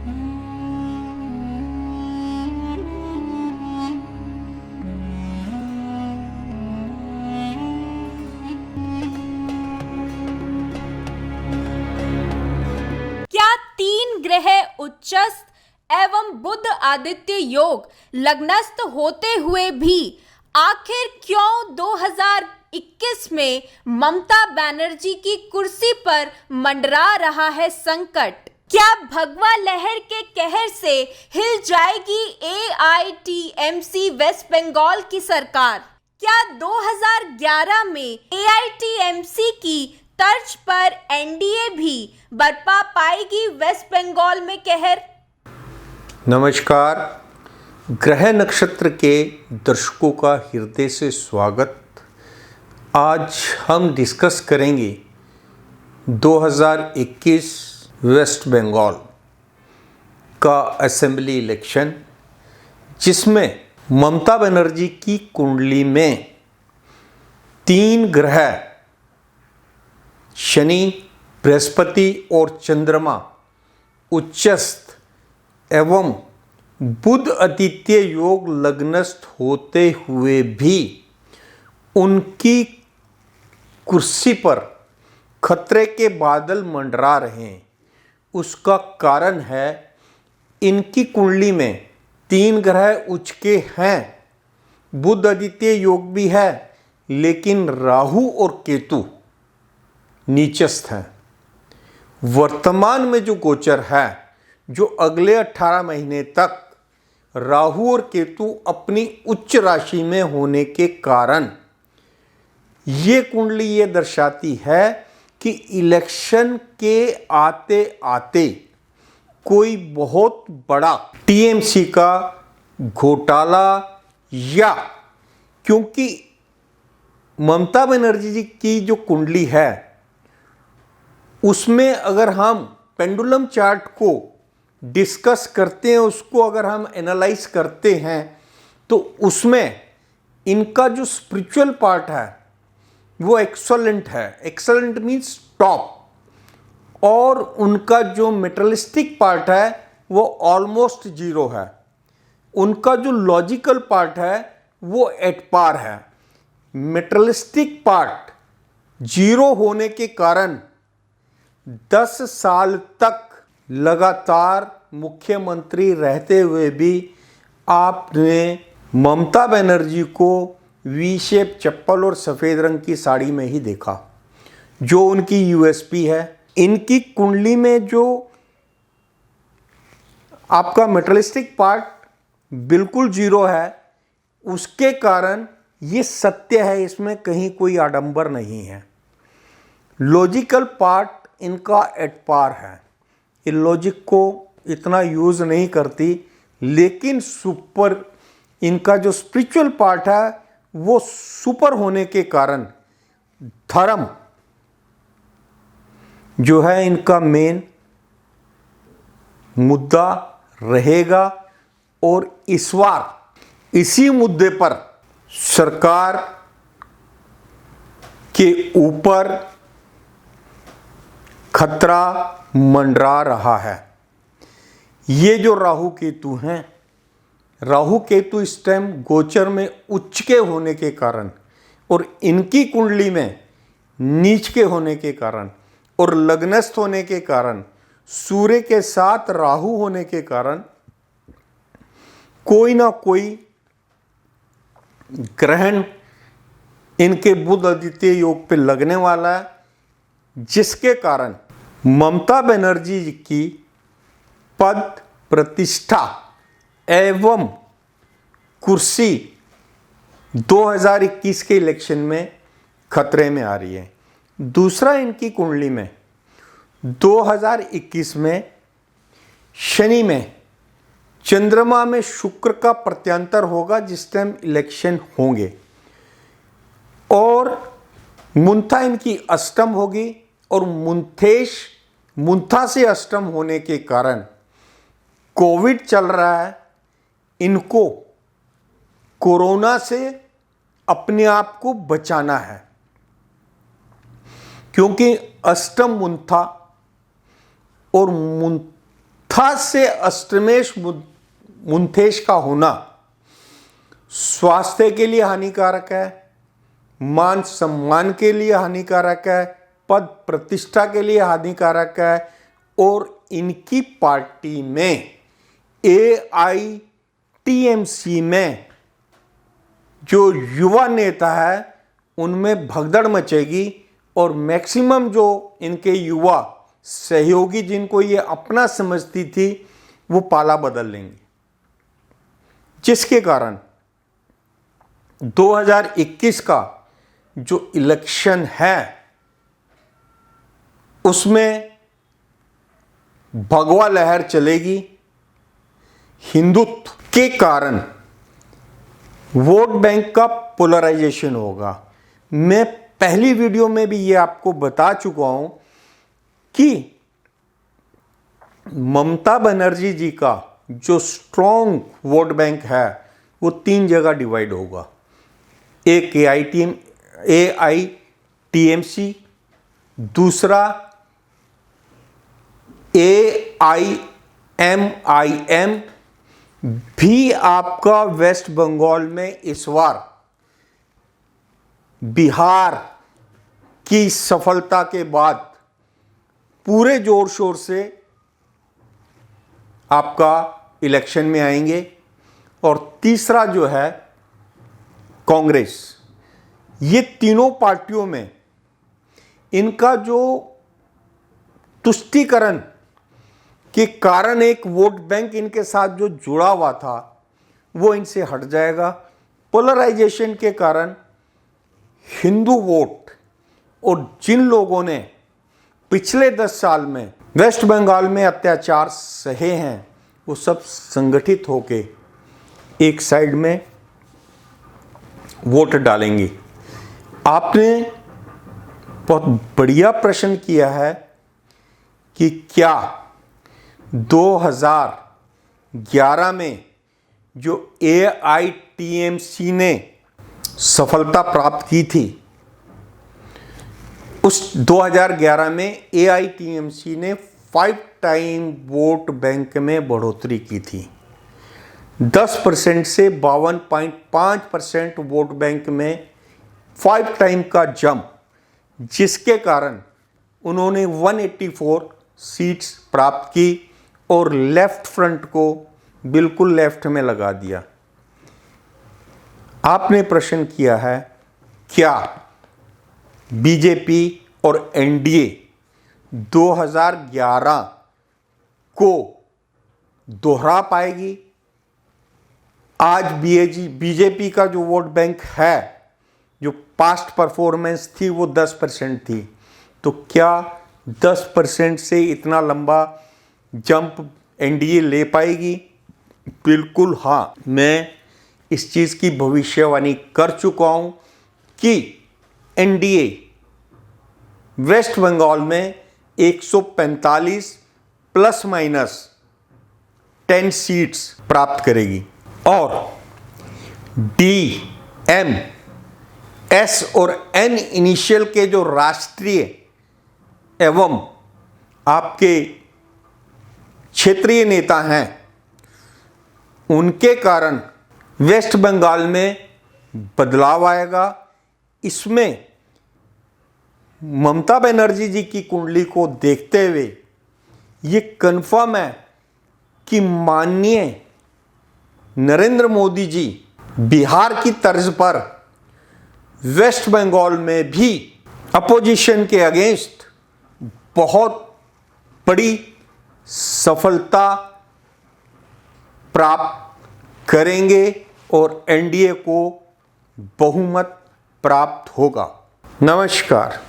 क्या 3 ग्रह उच्चस्थ एवं बुध आदित्य योग लग्नस्थ होते हुए भी आखिर क्यों 2021 में ममता बनर्जी की कुर्सी पर मंडरा रहा है संकट? क्या भगवा लहर के कहर से हिल जाएगी एआईटीएमसी वेस्ट बंगाल की सरकार? क्या 2011 में एआईटीएमसी की तर्ज पर एनडीए भी बरपा पाएगी वेस्ट बंगाल में कहर? नमस्कार, ग्रह नक्षत्र के दर्शकों का हृदय से स्वागत। आज हम डिस्कस करेंगे 2021 वेस्ट बंगाल का असेंबली इलेक्शन, जिसमें ममता बनर्जी की कुंडली में 3 ग्रह शनि, बृहस्पति और चंद्रमा उच्चस्थ एवं बुध आदित्य योग लग्नस्थ होते हुए भी उनकी कुर्सी पर खतरे के बादल मंडरा रहे हैं। उसका कारण है इनकी कुंडली में 3 ग्रह उच्च के हैं, बुध आदित्य योग भी है, लेकिन राहु और केतु नीचस्थ हैं। वर्तमान में जो गोचर है, जो अगले 18 महीने तक राहु और केतु अपनी उच्च राशि में होने के कारण ये कुंडली ये दर्शाती है कि इलेक्शन के आते आते कोई बहुत बड़ा टीएमसी का घोटाला, या क्योंकि ममता बनर्जी जी की जो कुंडली है उसमें अगर हम पेंडुलम चार्ट को डिस्कस करते हैं, उसको अगर हम एनालाइज करते हैं, तो उसमें इनका जो स्पिरिचुअल पार्ट है वो एक्सेलेंट है। एक्सेलेंट मीन्स टॉप, और उनका जो मेटलिस्टिक पार्ट है वो ऑलमोस्ट जीरो है। उनका जो लॉजिकल पार्ट है वो एट पार है। मेटलिस्टिक पार्ट जीरो होने के कारण 10 साल तक लगातार मुख्यमंत्री रहते हुए भी आपने ममता बनर्जी को वी शेप चप्पल और सफ़ेद रंग की साड़ी में ही देखा, जो उनकी यूएसपी है। इनकी कुंडली में जो आपका मेटलिस्टिक पार्ट बिल्कुल जीरो है, उसके कारण ये सत्य है, इसमें कहीं कोई आडंबर नहीं है। लॉजिकल पार्ट इनका एट पार है, ये लॉजिक को इतना यूज़ नहीं करती, लेकिन सुपर इनका जो स्पिरिचुअल पार्ट है वो सुपर होने के कारण धर्म जो है इनका मेन मुद्दा रहेगा। और इस बार इसी मुद्दे पर सरकार के ऊपर खतरा मंडरा रहा है। ये जो राहु केतु हैं, राहु केतु इस टाइम गोचर में उच्च के होने के कारण और इनकी कुंडली में नीच के होने के कारण और लग्नस्थ होने के कारण, सूर्य के साथ राहु होने के कारण कोई ना कोई ग्रहण इनके बुध आदित्य योग पे लगने वाला है, जिसके कारण ममता बनर्जी जी की पद प्रतिष्ठा एवं कुर्सी 2021 के इलेक्शन में खतरे में आ रही है। दूसरा, इनकी कुंडली में 2021 में शनि में चंद्रमा में शुक्र का प्रत्यांतर होगा, जिस टाइम इलेक्शन होंगे, और मुंथा इनकी अष्टम होगी, और मुंथा से अष्टम होने के कारण कोविड चल रहा है, इनको कोरोना से अपने आप को बचाना है, क्योंकि अष्टम मुंथा और था से अष्टमेश मुंथेश का होना स्वास्थ्य के लिए हानिकारक है, मान सम्मान के लिए हानिकारक है, पद प्रतिष्ठा के लिए हानिकारक है और इनकी पार्टी में AITMC में जो युवा नेता है उनमें भगदड़ मचेगी और मैक्सिमम जो इनके युवा सहयोगी जिनको ये अपना समझती थी वो पाला बदल लेंगे, जिसके कारण 2021 का जो इलेक्शन है उसमें भगवा लहर चलेगी। हिंदुत्व के कारण वोट बैंक का पोलराइजेशन होगा। मैं पहली वीडियो में भी ये आपको बता चुका हूं कि ममता बनर्जी जी का जो स्ट्रॉन्ग वोट बैंक है वो 3 जगह डिवाइड होगा। एक AITMC, दूसरा AIMIM भी आपका वेस्ट बंगाल में इस बार बिहार की सफलता के बाद पूरे जोर शोर से आपका इलेक्शन में आएंगे। और तीसरा जो है कांग्रेस। ये तीनों पार्टियों में इनका जो तुष्टीकरण के कारण एक वोट बैंक इनके साथ जो जुड़ा हुआ था वो इनसे हट जाएगा। पोलराइजेशन के कारण हिंदू वोट और जिन लोगों ने पिछले 10 साल में वेस्ट बंगाल में अत्याचार सहे हैं वो सब संगठित होके एक साइड में वोट डालेंगे। आपने बहुत बढ़िया प्रश्न किया है कि क्या 2011 में जो AITMC ने सफलता प्राप्त की थी उस 2011 में AITMC ने 5 टाइम वोट बैंक में बढ़ोतरी की थी। 10% से 52.5% वोट बैंक में 5 टाइम का जंप, जिसके कारण उन्होंने 184 सीट्स प्राप्त की और लेफ्ट फ्रंट को बिल्कुल लेफ्ट में लगा दिया। आपने प्रश्न किया है क्या बीजेपी और NDA 2011 को दोहरा पाएगी? आज बीजेपी का जो वोट बैंक है, जो पास्ट परफॉर्मेंस थी वो 10% थी, तो क्या 10% से इतना लंबा जंप NDA ले पाएगी? बिल्कुल हाँ। मैं इस चीज़ की भविष्यवाणी कर चुका हूँ कि NDA वेस्ट बंगाल में 145 प्लस माइनस 10 सीट्स प्राप्त करेगी और D, M, S और N इनिशियल के जो राष्ट्रीय एवं आपके क्षेत्रीय नेता हैं उनके कारण वेस्ट बंगाल में बदलाव आएगा। इसमें ममता बनर्जी जी की कुंडली को देखते हुए ये कन्फर्म है कि माननीय नरेंद्र मोदी जी बिहार की तर्ज पर वेस्ट बंगाल में भी अपोजिशन के अगेंस्ट बहुत बड़ी सफलता प्राप्त करेंगे और NDA को बहुमत प्राप्त होगा। नमस्कार।